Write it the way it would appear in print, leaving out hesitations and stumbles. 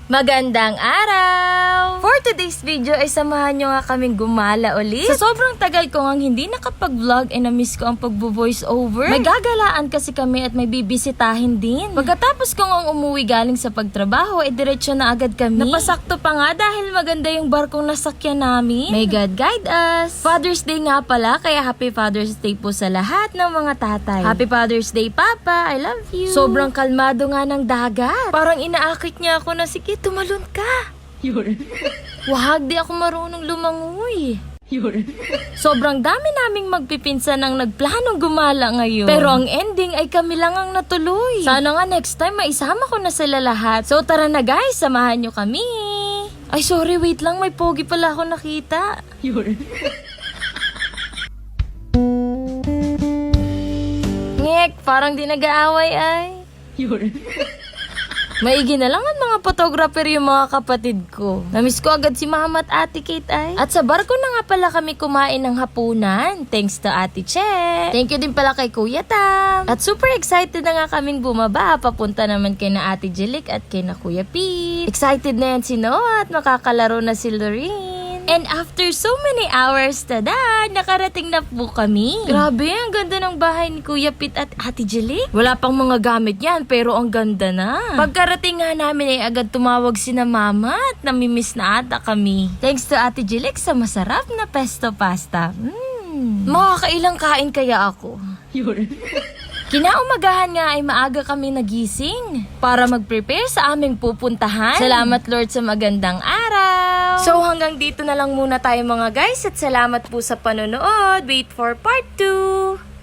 Magandang araw! For today's video ay samahan nyo nga kaming gumala ulit. Sa sobrang tagal ko ngang hindi nakapag-vlog ay na-miss ko ang pag-voice over. May gagalaan kasi kami at may bibisitahin din. Pagkatapos ko ngang umuwi galing sa pagtrabaho ay diretsyo na agad kami. Napasakto pa nga dahil maganda yung barkong nasakyan namin. May God guide us! Father's Day nga pala kaya Happy Father's Day po sa lahat ng mga tatay. Happy Father's Day Papa! I love you! Sobrang kalmado nga ng dagat. Parang inaakit niya ako na sige tumalon ka. Wag, di ako marunong lumangoy. Sobrang dami naming magpipinsan ang nagplanong gumala ngayon. Pero ang ending ay kami lang ang natuloy. Sana nga next time maisama ko na sila lahat. So tara na guys, samahan nyo kami. Ay sorry, wait lang, may pogi pala ako nakita. Ngek, parang di nag-aaway ay. Maigi na lang ang mga photographer yung mga kapatid ko. Namiss ko agad si Mama at Ate Kate ay. At sa barko na nga pala kami kumain ng hapunan. Thanks to Ate Che. Thank you din pala kay Kuya Tam. At super excited na nga kaming bumaba. Papunta naman kay na Ate Jelik at kay na Kuya Pete. Excited na yan si Noah at makakalaro na si Lorraine. And after so many hours, tada, nakarating na po kami. Grabe, ang ganda ng bahay ni Kuya Pete at Ate Jelik. Wala pang mga gamit yan, pero ang ganda na. Pagkarating nga namin ay agad tumawag si na Mama at namimiss na ata kami. Thanks to Ate Jelik sa masarap na pesto pasta. Makakailang kain kaya ako. Kinaumagahan nga ay maaga kami nagising para mag-prepare sa aming pupuntahan. Salamat Lord sa magandang araw! So hanggang dito na lang muna tayo mga guys at salamat po sa panonood. Wait for part 2!